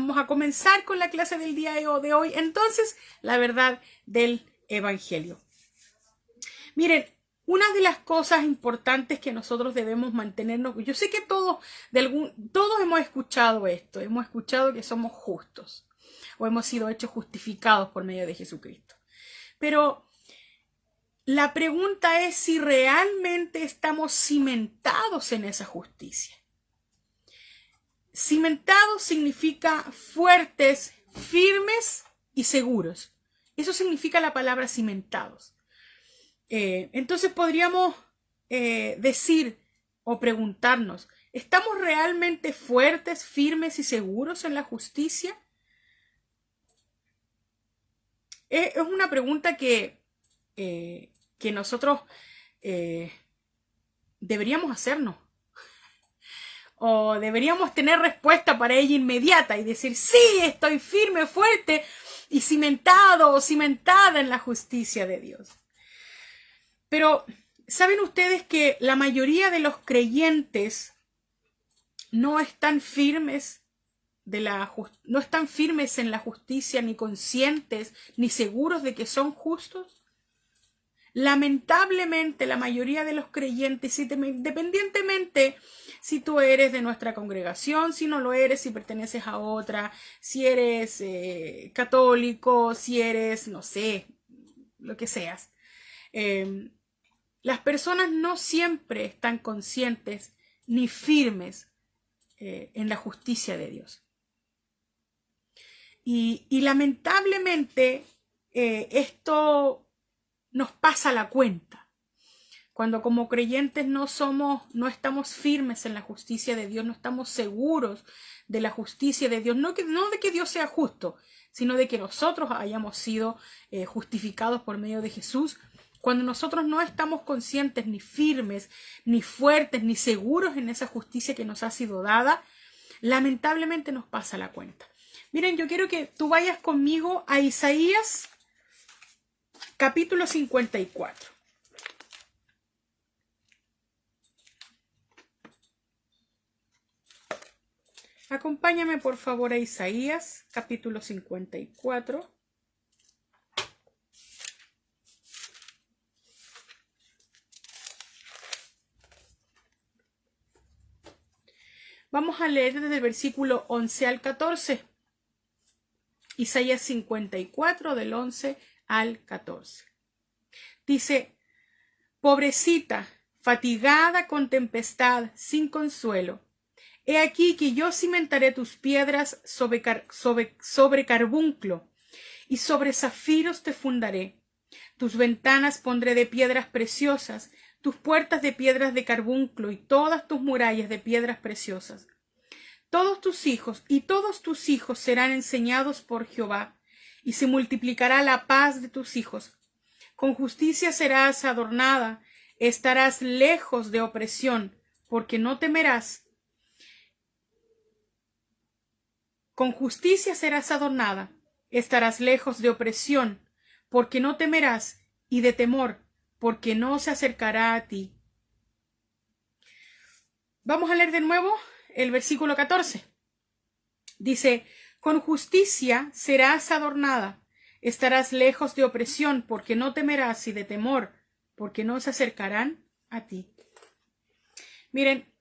vamos a comenzar con la clase del día de hoy. Entonces, la verdad del Evangelio. Miren, una de las cosas importantes que nosotros debemos mantenernos, yo sé que todos hemos escuchado esto, hemos escuchado que somos justos o hemos sido hechos justificados por medio de Jesucristo. Pero la pregunta es si realmente estamos cimentados en esa justicia. Cimentados significa fuertes, firmes y seguros. Eso significa la palabra cimentados. Entonces podríamos decir o preguntarnos, ¿estamos realmente fuertes, firmes y seguros en la justicia? Es una pregunta que nosotros deberíamos hacernos. O deberíamos tener respuesta para ella inmediata y decir, sí, estoy firme, fuerte y cimentado o cimentada en la justicia de Dios. Pero, ¿saben ustedes que la mayoría de los creyentes no están firmes no están firmes en la justicia, ni conscientes, ni seguros de que son justos? Lamentablemente, la mayoría de los creyentes, independientemente si tú eres de nuestra congregación, si no lo eres, si perteneces a otra, si eres católico, si eres, no sé, lo que seas, las personas no siempre están conscientes ni firmes en la justicia de Dios. Y lamentablemente esto nos pasa la cuenta. Cuando como creyentes no estamos firmes en la justicia de Dios, no estamos seguros de la justicia de Dios, no de que Dios sea justo, sino de que nosotros hayamos sido justificados por medio de Jesús. Cuando nosotros no estamos conscientes, ni firmes, ni fuertes, ni seguros en esa justicia que nos ha sido dada, lamentablemente nos pasa la cuenta. Miren, yo quiero que tú vayas conmigo a Isaías capítulo 54. Acompáñame por favor a Isaías capítulo 54. Vamos a leer desde el versículo 11 al 14. Isaías 54 del 11 al 14. Dice, pobrecita, fatigada con tempestad, sin consuelo, he aquí que yo cimentaré tus piedras sobre carbunclo, y sobre zafiros te fundaré. Tus ventanas pondré de piedras preciosas, tus puertas de piedras de carbunclo, y todas tus murallas de piedras preciosas. Todos tus hijos serán enseñados por Jehová, y se multiplicará la paz de tus hijos. Con justicia serás adornada, estarás lejos de opresión, porque no temerás. Con justicia serás adornada, estarás lejos de opresión, porque no temerás, y de temor, porque no se acercará a ti. Vamos a leer de nuevo el versículo 14. Dice, con justicia serás adornada, estarás lejos de opresión, porque no temerás, y de temor, porque no se acercarán a ti. Miren,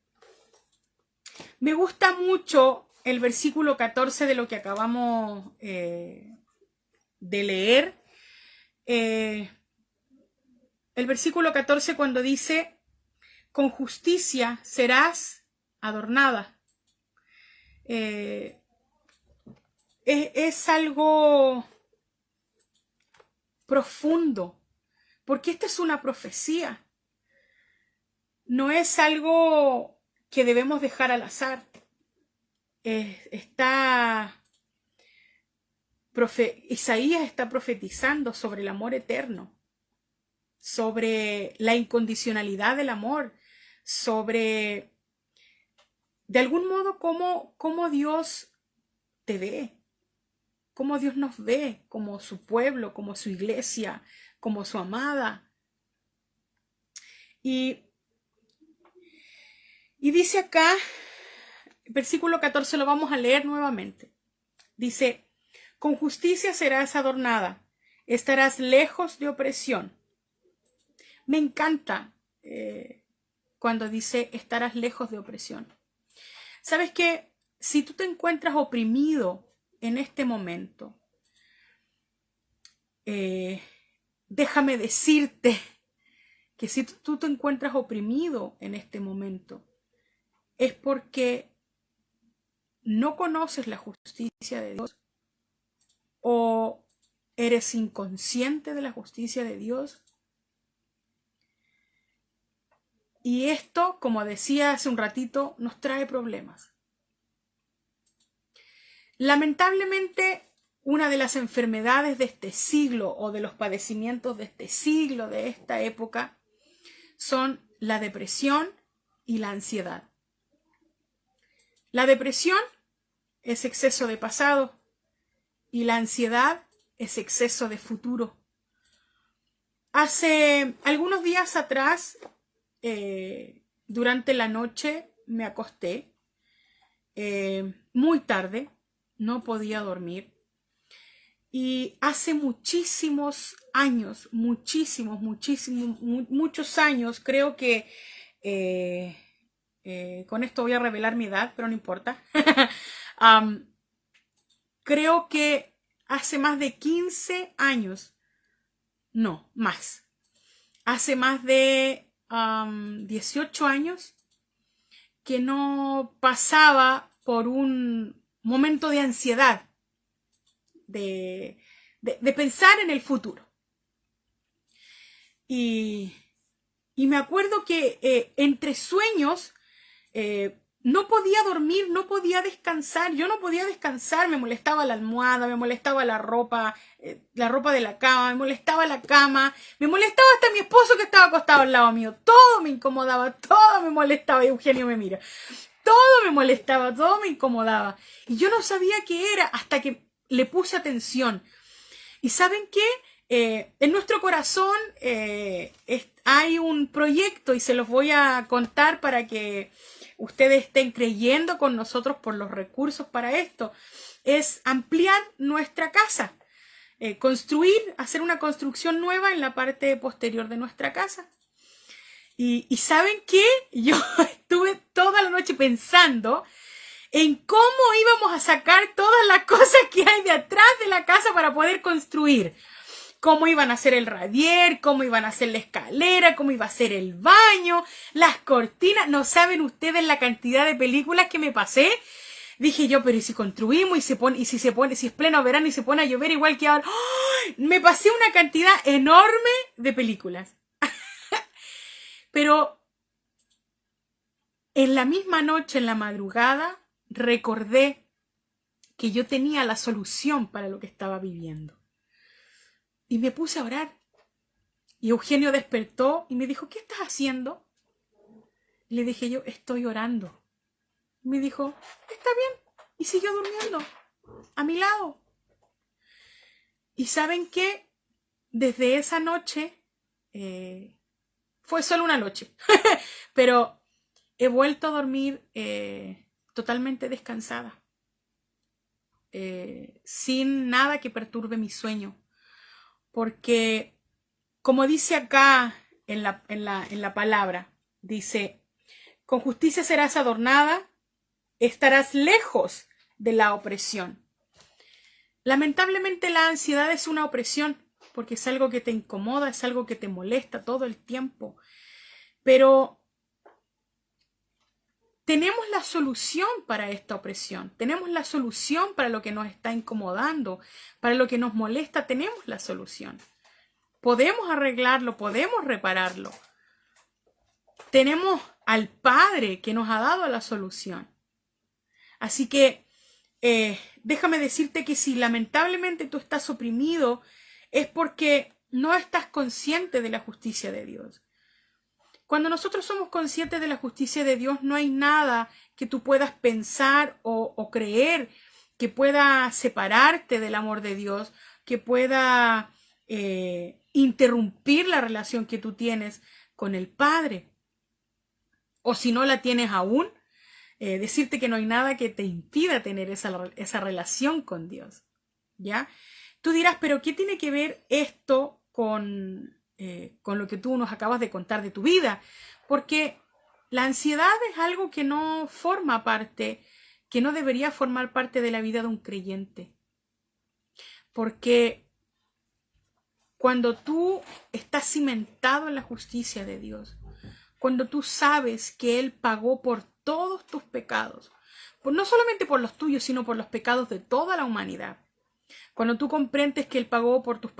me gusta mucho el versículo 14 de lo que acabamos de leer. El versículo 14 cuando dice, con justicia serás adornada. Es algo profundo, porque esta es una profecía. No es algo que debemos dejar al azar. Isaías está profetizando sobre el amor eterno, sobre la incondicionalidad del amor, sobre, de algún modo, cómo Dios te ve, cómo Dios nos ve como su pueblo, como su iglesia, como su amada. Y dice acá, versículo 14 lo vamos a leer nuevamente. Dice, con justicia serás adornada, estarás lejos de opresión. Me encanta cuando dice estarás lejos de opresión. ¿Sabes qué? Si tú te encuentras oprimido en este momento, déjame decirte que si tú te encuentras oprimido en este momento, es porque no conoces la justicia de Dios o eres inconsciente de la justicia de Dios. Y esto, como decía hace un ratito, nos trae problemas. Lamentablemente, una de las enfermedades de este siglo o de los padecimientos de este siglo, de esta época, son la depresión y la ansiedad. La depresión es exceso de pasado y la ansiedad es exceso de futuro. Hace algunos días atrás, durante la noche me acosté muy tarde, no podía dormir. Y hace muchísimos años, muchos años, creo que con esto voy a revelar mi edad, pero no importa. Creo que hace más de 15 años, no, más. Hace más de 18 años que no pasaba por un momento de ansiedad, de pensar en el futuro. Y me acuerdo que entre sueños no podía dormir, no podía descansar. Yo no podía descansar, me molestaba la almohada, me molestaba la ropa de la cama, me molestaba la cama, me molestaba hasta mi esposo que estaba acostado al lado mío. Todo me incomodaba, todo me molestaba. Y Eugenio me mira. Todo me molestaba, todo me incomodaba. Y yo no sabía qué era hasta que le puse atención. ¿Y saben qué? En nuestro corazón hay un proyecto y se los voy a contar para que ustedes estén creyendo con nosotros por los recursos para esto. Es ampliar nuestra casa, construir, hacer una construcción nueva en la parte posterior de nuestra casa. Y ¿saben qué? Yo estuve toda la noche pensando en cómo íbamos a sacar todas las cosas que hay de atrás de la casa para poder construir. Cómo iban a hacer el radier, cómo iban a hacer la escalera, cómo iba a ser el baño, las cortinas. No saben ustedes la cantidad de películas que me pasé. Dije yo, pero ¿y si construimos si es pleno verano y se pone a llover igual que ahora? ¡Oh! Me pasé una cantidad enorme de películas. Pero en la misma noche, en la madrugada, recordé que yo tenía la solución para lo que estaba viviendo. Y me puse a orar. Y Eugenio despertó y me dijo, ¿qué estás haciendo? Y le dije yo, estoy orando. Y me dijo, está bien. Y siguió durmiendo a mi lado. ¿Y saben qué? Desde esa noche, fue solo una noche, pero he vuelto a dormir totalmente descansada, sin nada que perturbe mi sueño. Porque, como dice acá en la palabra, dice, con justicia serás adornada, estarás lejos de la opresión. Lamentablemente la ansiedad es una opresión, porque es algo que te incomoda, es algo que te molesta todo el tiempo. Pero tenemos la solución para esta opresión, tenemos la solución para lo que nos está incomodando, para lo que nos molesta, tenemos la solución. Podemos arreglarlo, podemos repararlo. Tenemos al Padre que nos ha dado la solución. Así que déjame decirte que si lamentablemente tú estás oprimido, es porque no estás consciente de la justicia de Dios. Cuando nosotros somos conscientes de la justicia de Dios, no hay nada que tú puedas pensar o creer que pueda separarte del amor de Dios, que pueda interrumpir la relación que tú tienes con el Padre. O si no la tienes aún, decirte que no hay nada que te impida tener esa relación con Dios, ¿ya? Tú dirás, pero ¿qué tiene que ver esto con lo que tú nos acabas de contar de tu vida? Porque la ansiedad es algo que no forma parte, que no debería formar parte de la vida de un creyente. Porque cuando tú estás cimentado en la justicia de Dios, cuando tú sabes que Él pagó por todos tus pecados, no solamente por los tuyos, sino por los pecados de toda la humanidad, cuando tú comprendes que Él pagó por tus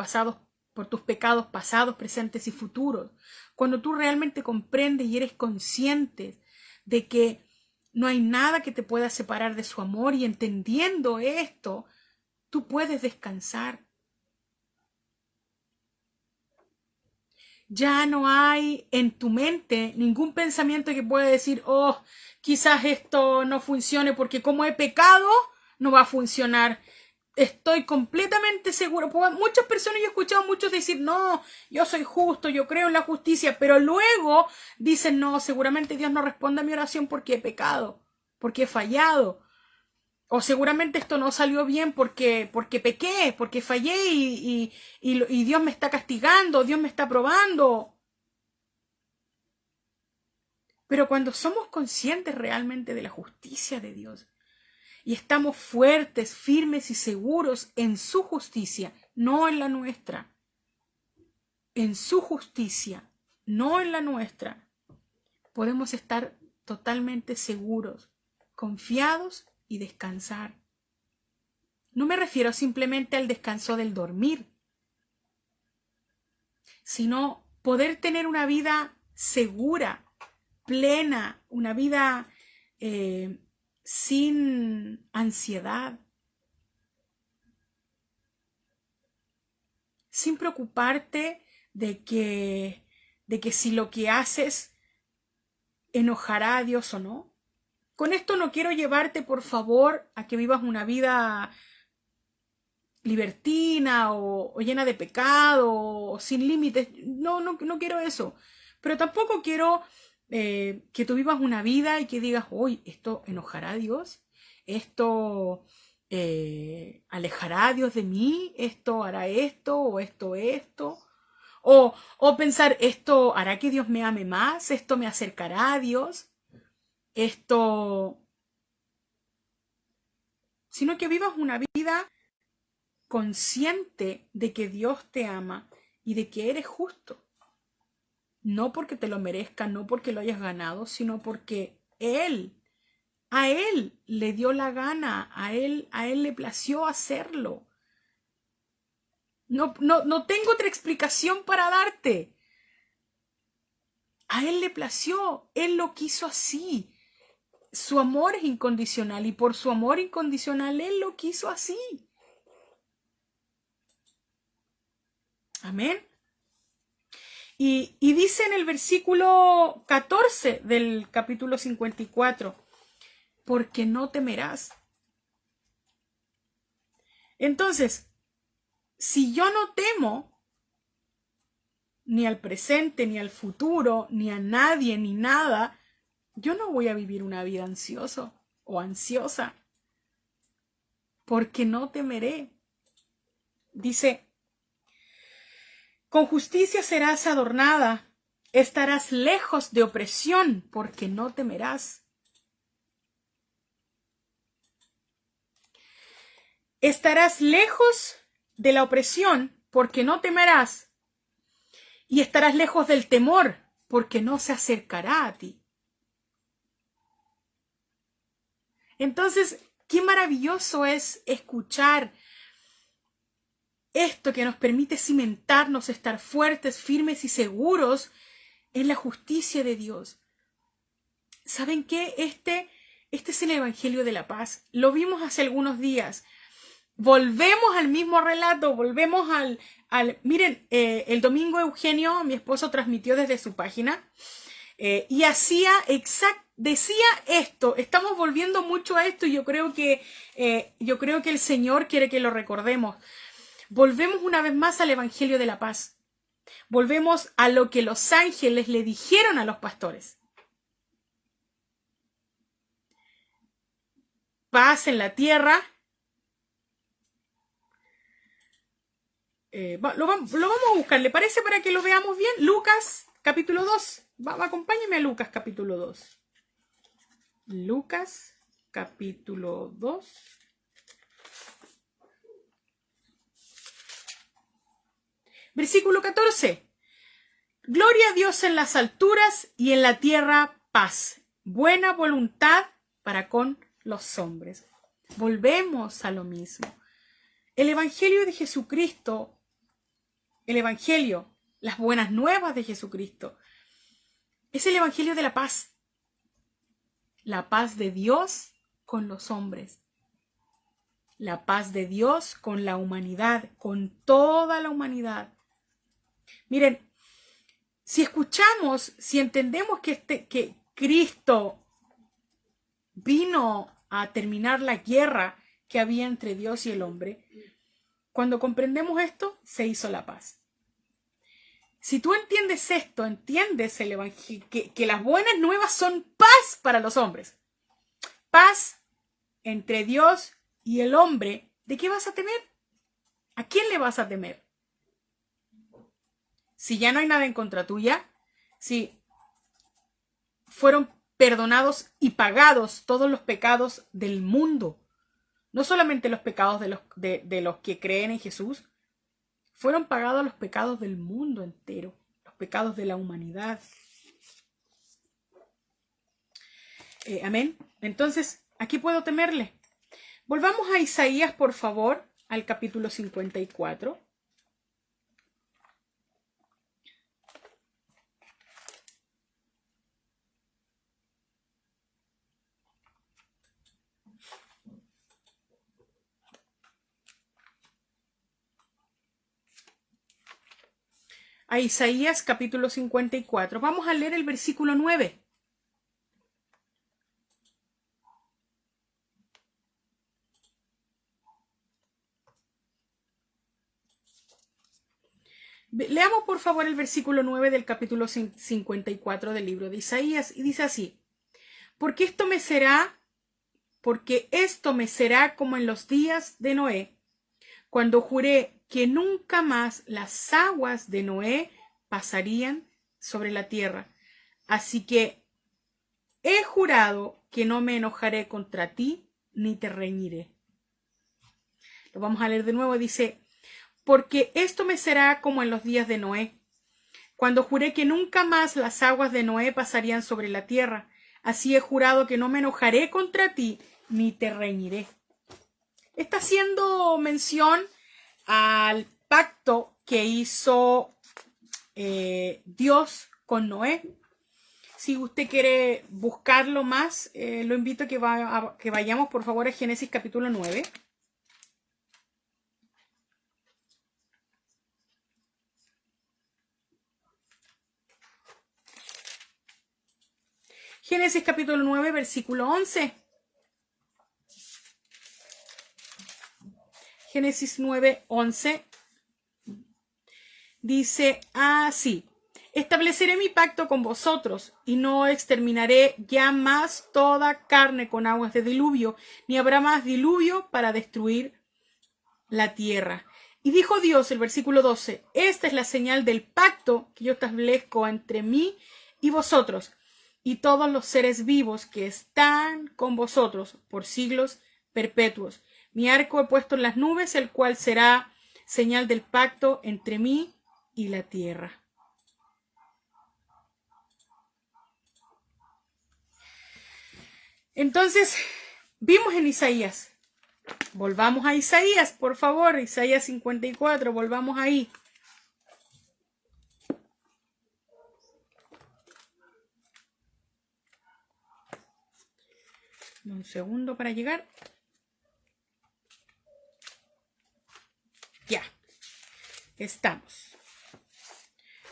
pecados pasados, presentes y futuros, cuando tú realmente comprendes y eres consciente de que no hay nada que te pueda separar de su amor, y entendiendo esto, tú puedes descansar. Ya no hay en tu mente ningún pensamiento que pueda decir, oh, quizás esto no funcione porque como he pecado, no va a funcionar. Estoy completamente seguro. Muchas personas, yo he escuchado muchos decir, no, yo soy justo, yo creo en la justicia, pero luego dicen, no, seguramente Dios no responde a mi oración porque he pecado, porque he fallado. O seguramente esto no salió bien porque pequé, porque fallé y Dios me está castigando, Dios me está probando. Pero cuando somos conscientes realmente de la justicia de Dios y estamos fuertes, firmes y seguros en su justicia, no en la nuestra, en su justicia, no en la nuestra, podemos estar totalmente seguros, confiados y descansar. No me refiero simplemente al descanso del dormir, sino poder tener una vida segura, plena, una vida sin ansiedad, sin preocuparte de que si lo que haces enojará a Dios o no. Con esto no quiero llevarte, por favor, a que vivas una vida libertina o llena de pecado o sin límites. No quiero eso. Pero tampoco quiero que tú vivas una vida y que digas, uy, esto enojará a Dios, esto alejará a Dios de mí, esto hará esto o esto. O pensar, esto hará que Dios me ame más, esto me acercará a Dios, esto... Sino que vivas una vida consciente de que Dios te ama y de que eres justo. No porque te lo merezca, no porque lo hayas ganado, sino porque a Él le dio la gana, a Él le plació hacerlo. No tengo otra explicación para darte. A Él le plació, Él lo quiso así. Su amor es incondicional y por su amor incondicional Él lo quiso así. Amén. Y dice en el versículo 14 del capítulo 54, porque no temerás. Entonces, si yo no temo ni al presente, ni al futuro, ni a nadie, ni nada, yo no voy a vivir una vida ansioso o ansiosa, porque no temeré. Dice, con justicia serás adornada, estarás lejos de opresión, porque no temerás. Estarás lejos de la opresión, porque no temerás, y estarás lejos del temor, porque no se acercará a ti. Entonces, qué maravilloso es escuchar esto que nos permite cimentarnos, estar fuertes, firmes y seguros en la justicia de Dios. ¿Saben qué? Este es el Evangelio de la Paz. Lo vimos hace algunos días. Volvemos al mismo relato, volvemos miren, el domingo Eugenio, mi esposo, transmitió desde su página y decía esto. Estamos volviendo mucho a esto y yo creo que el Señor quiere que lo recordemos. Volvemos una vez más al Evangelio de la Paz. Volvemos a lo que los ángeles le dijeron a los pastores. paz en la tierra. Lo vamos a buscar, ¿le parece? Para que lo veamos bien. Lucas capítulo 2. Acompáñeme a Lucas capítulo 2. Lucas capítulo 2. Versículo 14. Gloria a Dios en las alturas y en la tierra paz. Buena voluntad para con los hombres. Volvemos a lo mismo. El Evangelio de Jesucristo, el Evangelio, las buenas nuevas de Jesucristo, es el Evangelio de la paz. La paz de Dios con los hombres. La paz de Dios con la humanidad, con toda la humanidad. Miren, si escuchamos, si entendemos que Cristo vino a terminar la guerra que había entre Dios y el hombre, cuando comprendemos esto, se hizo la paz. Si tú entiendes esto, entiendes el Evangelio, que las buenas nuevas son paz para los hombres. Paz entre Dios y el hombre. ¿De qué vas a temer? ¿A quién le vas a temer? Si ya no hay nada en contra tuya, si fueron perdonados y pagados todos los pecados del mundo, no solamente los pecados de los que creen en Jesús, fueron pagados los pecados del mundo entero, los pecados de la humanidad. Amén. Entonces, ¿a qué puedo temerle? Volvamos a Isaías, por favor, al capítulo 54. A Isaías capítulo 54. Vamos a leer el versículo 9. Leamos por favor el versículo 9 del capítulo 54 del libro de Isaías y dice así: porque esto me será como en los días de Noé, cuando juré que nunca más las aguas de Noé pasarían sobre la tierra. Así que he jurado que no me enojaré contra ti ni te reñiré. Lo vamos a leer de nuevo. Dice: porque esto me será como en los días de Noé, cuando juré que nunca más las aguas de Noé pasarían sobre la tierra. Así he jurado que no me enojaré contra ti ni te reñiré. Está haciendo mención al pacto que hizo Dios con Noé. Si usted quiere buscarlo más, lo invito a que vayamos por favor a Génesis capítulo 9. Génesis capítulo 9, versículo 11. Génesis 9, 11. Dice así: estableceré mi pacto con vosotros y no exterminaré ya más toda carne con aguas de diluvio, ni habrá más diluvio para destruir la tierra. Y dijo Dios, el versículo 12, esta es la señal del pacto que yo establezco entre mí y vosotros y todos los seres vivos que están con vosotros por siglos perpetuos. Mi arco he puesto en las nubes, el cual será señal del pacto entre mí y la tierra. Entonces, vimos en Isaías. Volvamos a Isaías, por favor. Isaías 54, volvamos ahí. Un segundo para llegar. Ya. Estamos.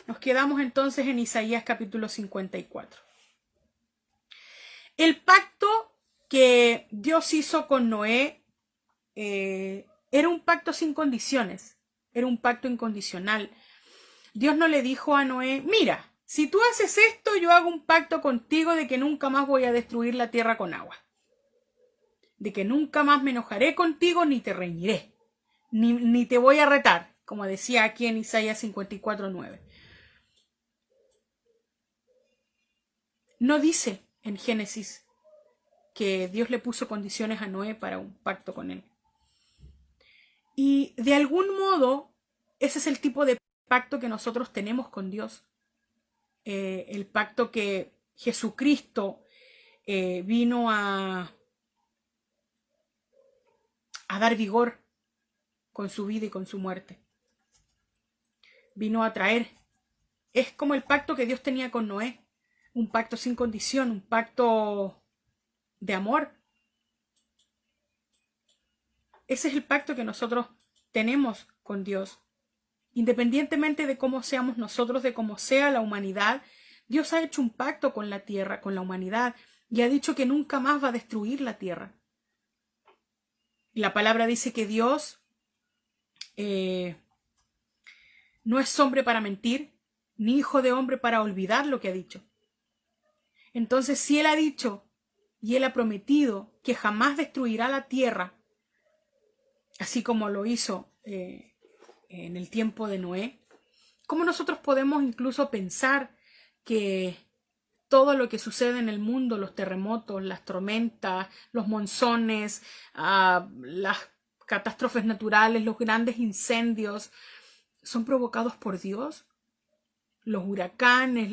Nos quedamos entonces en Isaías capítulo 54. El pacto que Dios hizo con Noé era un pacto sin condiciones, era un pacto incondicional. Dios no le dijo a Noé: mira, si tú haces esto, yo hago un pacto contigo de que nunca más voy a destruir la tierra con agua. de que nunca más me enojaré contigo ni te reñiré, ni te voy a retar, como decía aquí en Isaías 54:9. No dice en Génesis que Dios le puso condiciones a Noé para un pacto con él. Y de algún modo, ese es el tipo de pacto que nosotros tenemos con Dios. El pacto que Jesucristo vino a dar vigor con su vida y con su muerte. Vino a traer. Es como el pacto que Dios tenía con Noé. Un pacto sin condición, un pacto de amor. Ese es el pacto que nosotros tenemos con Dios. Independientemente de cómo seamos nosotros, de cómo sea la humanidad, Dios ha hecho un pacto con la tierra, con la humanidad, y ha dicho que nunca más va a destruir la tierra. La palabra dice que Dios no es hombre para mentir, ni hijo de hombre para olvidar lo que ha dicho. Entonces, si Él ha dicho y Él ha prometido que jamás destruirá la tierra, así como lo hizo en el tiempo de Noé, ¿cómo nosotros podemos incluso pensar que todo lo que sucede en el mundo, los terremotos, las tormentas, los monzones, las catástrofes naturales, los grandes incendios, son provocados por Dios? Los huracanes,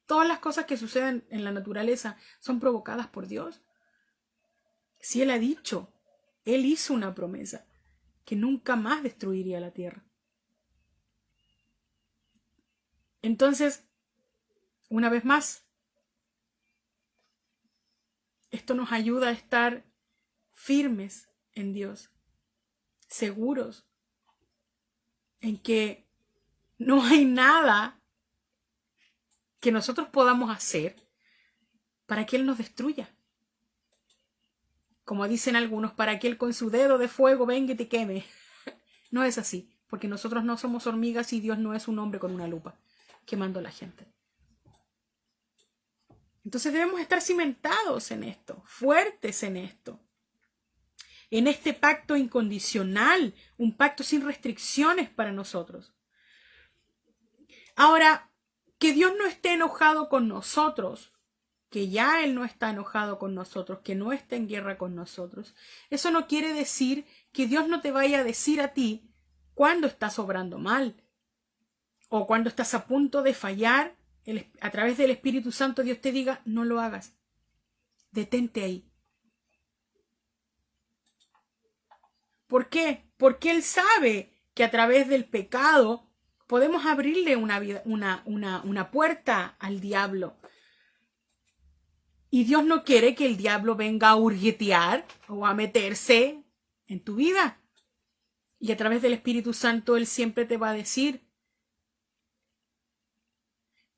todas las cosas que suceden en la naturaleza son provocadas por Dios. Si Él ha dicho, Él hizo una promesa que nunca más destruiría la tierra. Entonces, una vez más, esto nos ayuda a estar firmes en Dios, seguros en que no hay nada que nosotros podamos hacer para que Él nos destruya. Como dicen algunos, para que Él con su dedo de fuego venga y te queme. No es así, porque nosotros no somos hormigas y Dios no es un hombre con una lupa quemando a la gente. Entonces debemos estar cimentados en esto, fuertes en esto, en este pacto incondicional, un pacto sin restricciones para nosotros. Ahora, que Dios no esté enojado con nosotros, que ya Él no está enojado con nosotros, que no está en guerra con nosotros, eso no quiere decir que Dios no te vaya a decir a ti cuando estás obrando mal o cuando estás a punto de fallar. A través del Espíritu Santo Dios te diga, no lo hagas, detente ahí. ¿Por qué? Porque Él sabe que a través del pecado podemos abrirle una puerta al diablo. Y Dios no quiere que el diablo venga a hurguetear o a meterse en tu vida. Y a través del Espíritu Santo Él siempre te va a decir,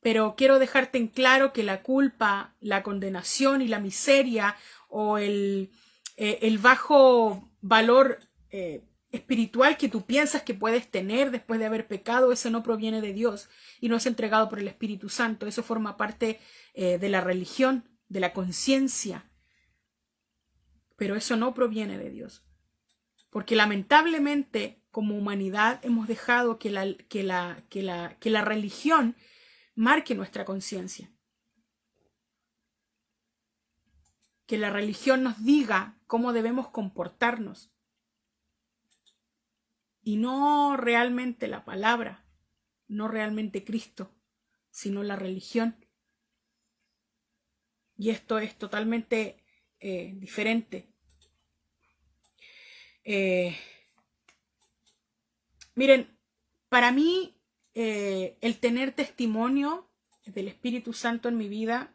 pero quiero dejarte en claro que la culpa, la condenación y la miseria o el bajo valor espiritual que tú piensas que puedes tener después de haber pecado, eso no proviene de Dios y no es entregado por el Espíritu Santo. Eso forma parte de la religión, de la conciencia, pero eso no proviene de Dios. Porque lamentablemente, como humanidad, hemos dejado que la religión marque nuestra conciencia. Que la religión nos diga cómo debemos comportarnos. Y no realmente la palabra, no realmente Cristo, sino la religión. Y esto es totalmente diferente. Miren, para mí el tener testimonio del Espíritu Santo en mi vida,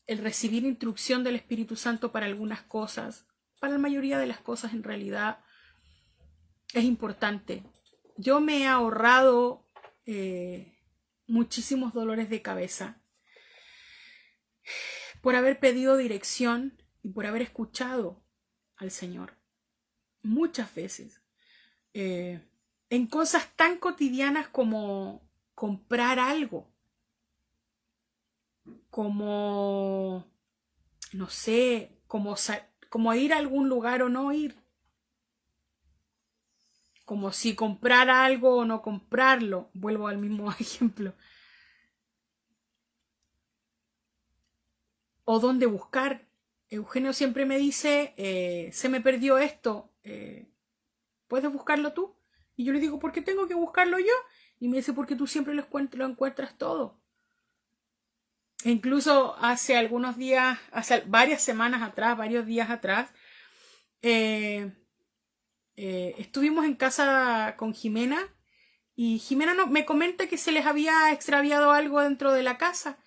el recibir instrucción del Espíritu Santo para algunas cosas, para la mayoría de las cosas en realidad, es importante. Yo me he ahorrado muchísimos dolores de cabeza por haber pedido dirección y por haber escuchado al Señor. Muchas veces. En cosas tan cotidianas como comprar algo, como no sé, como ir a algún lugar o no ir. Como si comprar algo o no comprarlo. Vuelvo al mismo ejemplo. O dónde buscar. Eugenio siempre me dice, se me perdió esto, ¿puedes buscarlo tú? Y yo le digo, ¿por qué tengo que buscarlo yo? Y me dice, porque tú siempre lo encuentras todo. E incluso hace algunos días, hace varias semanas atrás, varios días atrás, eh, estuvimos en casa con Jimena y Jimena me comenta que se les había extraviado algo dentro de la casa.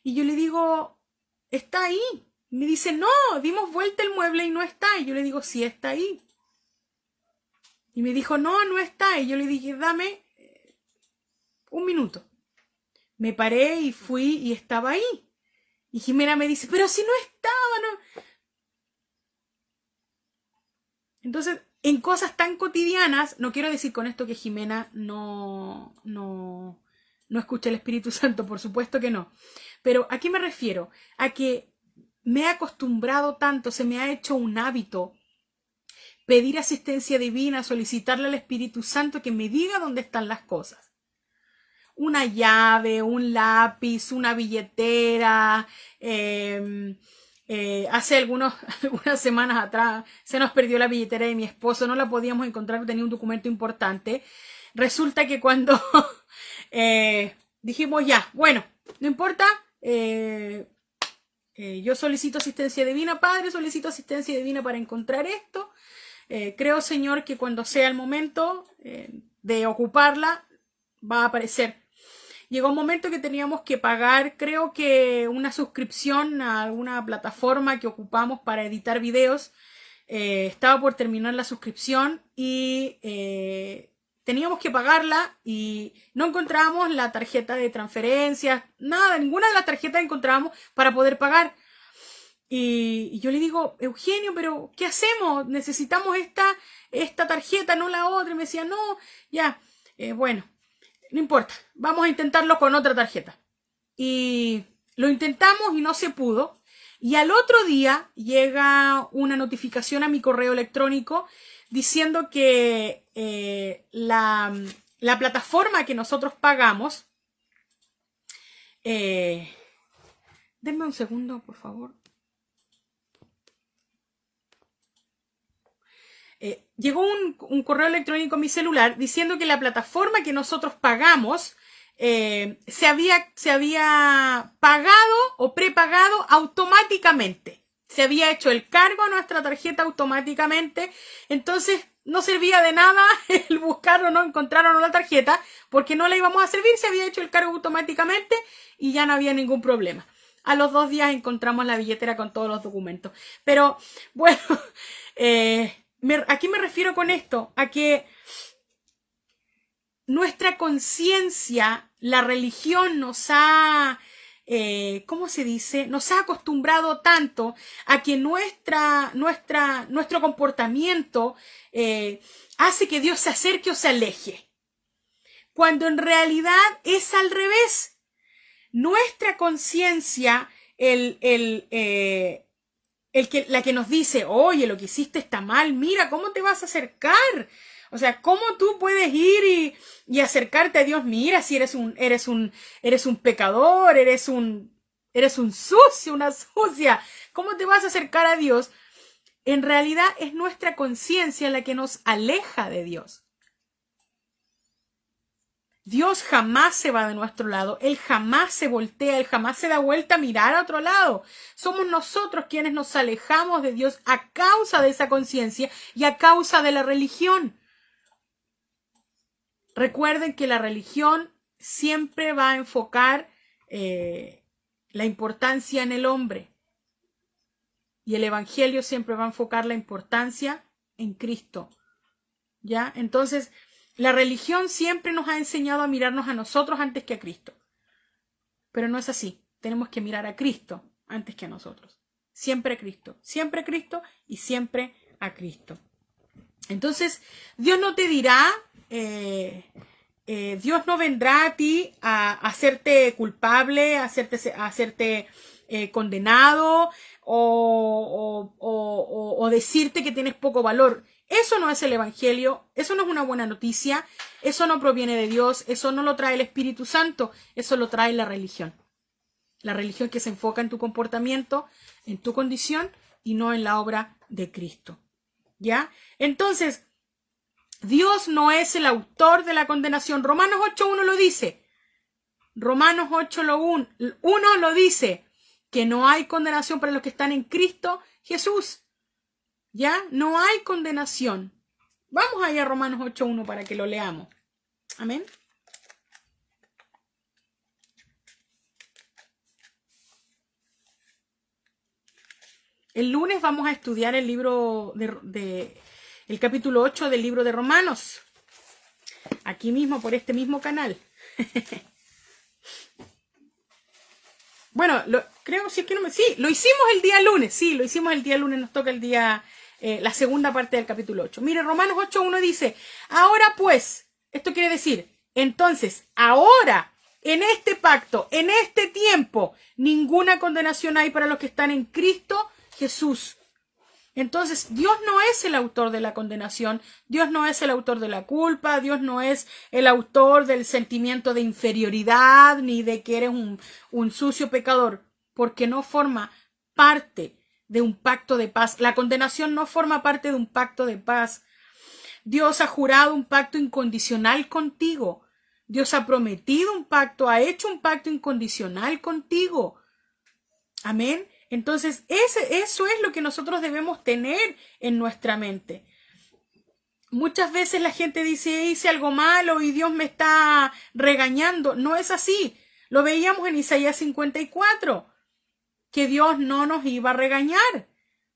Y yo le digo, está ahí. Y me dice, no, dimos vuelta el mueble y no está. Y yo le digo, sí está ahí. Y me dijo, no, no está. Y yo le dije, dame un minuto. Me paré y fui y estaba ahí. Y Jimena me dice, pero si no estaba, no. Entonces, en cosas tan cotidianas, no quiero decir con esto que Jimena no escucha el Espíritu Santo, por supuesto que no. Pero ¿a qué me refiero? A que me he acostumbrado tanto, se me ha hecho un hábito pedir asistencia divina, solicitarle al Espíritu Santo que me diga dónde están las cosas. Una llave, un lápiz, una billetera. Hace algunas semanas atrás se nos perdió la billetera de mi esposo, no la podíamos encontrar, tenía un documento importante. Resulta que cuando dijimos ya, bueno, no importa, yo solicito asistencia divina, Padre, solicito asistencia divina para encontrar esto. Creo, Señor, que cuando sea el momento de ocuparla, va a aparecer. Llegó un momento que teníamos que pagar, creo que una suscripción a alguna plataforma que ocupamos para editar videos. Estaba por terminar la suscripción y teníamos que pagarla y no encontrábamos la tarjeta de transferencias, nada, ninguna de las tarjetas encontrábamos para poder pagar. Y yo le digo, Eugenio, pero ¿qué hacemos? Necesitamos esta tarjeta, no la otra. Y me decía, no, ya, bueno, no importa, vamos a intentarlo con otra tarjeta. Y lo intentamos y no se pudo. Y al otro día llega una notificación a mi correo electrónico diciendo que la plataforma que nosotros pagamos, denme un segundo, por favor. Llegó un correo electrónico a mi celular diciendo que la plataforma que nosotros pagamos se había pagado o prepagado automáticamente. Se había hecho el cargo a nuestra tarjeta automáticamente. Entonces no servía de nada el buscar o no encontrar o no la tarjeta porque no la íbamos a servir. Se había hecho el cargo automáticamente y ya no había ningún problema. A los 2 días encontramos la billetera con todos los documentos. Pero bueno... ¿a qué me refiero con esto? A que nuestra conciencia, la religión nos ha, ¿cómo se dice? Nos ha acostumbrado tanto a que nuestro comportamiento hace que Dios se acerque o se aleje. Cuando en realidad es al revés. Nuestra conciencia, la que nos dice, oye, lo que hiciste está mal, mira, ¿cómo te vas a acercar? O sea, ¿cómo tú puedes ir y acercarte a Dios? Mira, si eres un pecador, eres un sucio, una sucia. ¿Cómo te vas a acercar a Dios? En realidad es nuestra conciencia la que nos aleja de Dios. Dios jamás se va de nuestro lado, Él jamás se voltea, Él jamás se da vuelta a mirar a otro lado. Somos nosotros quienes nos alejamos de Dios a causa de esa conciencia y a causa de la religión. Recuerden que la religión siempre va a enfocar la importancia en el hombre y el evangelio siempre va a enfocar la importancia en Cristo. ¿Ya? Entonces, la religión siempre nos ha enseñado a mirarnos a nosotros antes que a Cristo. Pero no es así. Tenemos que mirar a Cristo antes que a nosotros. Siempre a Cristo y siempre a Cristo. Entonces, Dios no te dirá, Dios no vendrá a ti a hacerte culpable, a hacerte condenado o decirte que tienes poco valor. Eso no es el evangelio, eso no es una buena noticia, eso no proviene de Dios, eso no lo trae el Espíritu Santo, eso lo trae la religión. La religión que se enfoca en tu comportamiento, en tu condición y no en la obra de Cristo. ¿Ya? Entonces, Dios no es el autor de la condenación. Romanos 8.1 lo dice. Romanos 8.1 lo dice, que no hay condenación para los que están en Cristo Jesús. ¿Ya? No hay condenación. Vamos ahí a Romanos 8.1 para que lo leamos. Amén. El lunes vamos a estudiar el libro el capítulo 8 del libro de Romanos. Aquí mismo, por este mismo canal. Bueno, creo, si es que no me... Sí, lo hicimos el día lunes. Sí, lo hicimos el día lunes. Nos toca el día... la segunda parte del capítulo 8. Mire, Romanos 8.1 dice, ahora pues, esto quiere decir, entonces, ahora, en este pacto, en este tiempo, ninguna condenación hay para los que están en Cristo Jesús. Entonces, Dios no es el autor de la condenación, Dios no es el autor de la culpa, Dios no es el autor del sentimiento de inferioridad, ni de que eres un sucio pecador, porque no forma parte de un pacto de paz. La condenación no forma parte de un pacto de paz. Dios ha jurado un pacto incondicional contigo. Dios ha prometido un pacto, ha hecho un pacto incondicional contigo. Amén. Entonces, eso es lo que nosotros debemos tener en nuestra mente. Muchas veces la gente dice, hice algo malo y Dios me está regañando. No es así. Lo veíamos en Isaías 54. Que Dios no nos iba a regañar.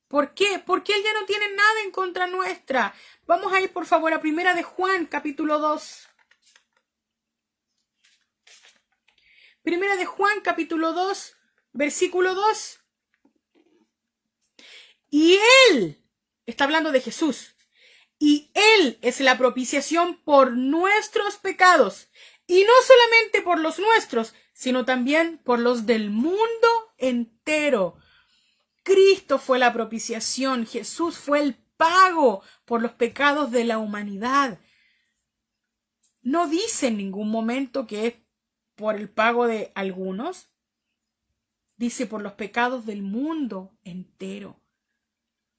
¿Por qué? Porque Él ya no tiene nada en contra nuestra. Vamos a ir, por favor, a Primera de Juan, capítulo 2. Primera de Juan, capítulo 2, versículo 2. Y Él, está hablando de Jesús, y Él es la propiciación por nuestros pecados. Y no solamente por los nuestros, sino también por los del mundo entero. Cristo fue la propiciación, Jesús fue el pago por los pecados de la humanidad. No dice en ningún momento que es por el pago de algunos, dice por los pecados del mundo entero.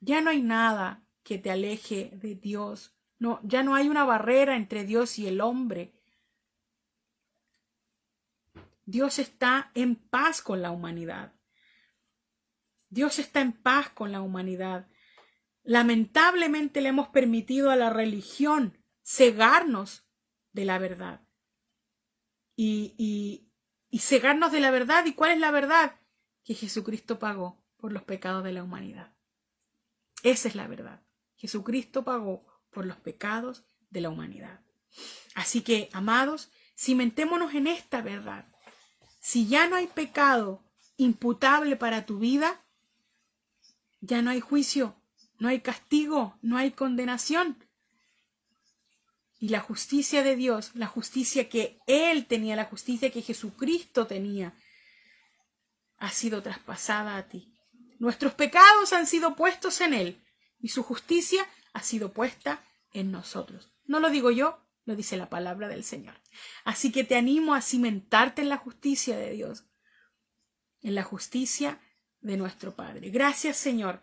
Ya no hay nada que te aleje de Dios, no, ya no hay una barrera entre Dios y el hombre. Dios está en paz con la humanidad. Dios está en paz con la humanidad. Lamentablemente le hemos permitido a la religión cegarnos de la verdad. Y cegarnos de la verdad. ¿Y cuál es la verdad? Que Jesucristo pagó por los pecados de la humanidad. Esa es la verdad. Jesucristo pagó por los pecados de la humanidad. Así que, amados, cimentémonos en esta verdad. Si ya no hay pecado imputable para tu vida, ya no hay juicio, no hay castigo, no hay condenación. Y la justicia de Dios, la justicia que Él tenía, la justicia que Jesucristo tenía, ha sido traspasada a ti. Nuestros pecados han sido puestos en Él y su justicia ha sido puesta en nosotros. No lo digo yo, lo dice la palabra del Señor. Así que te animo a cimentarte en la justicia de Dios, en la justicia de nuestro Padre. Gracias, Señor.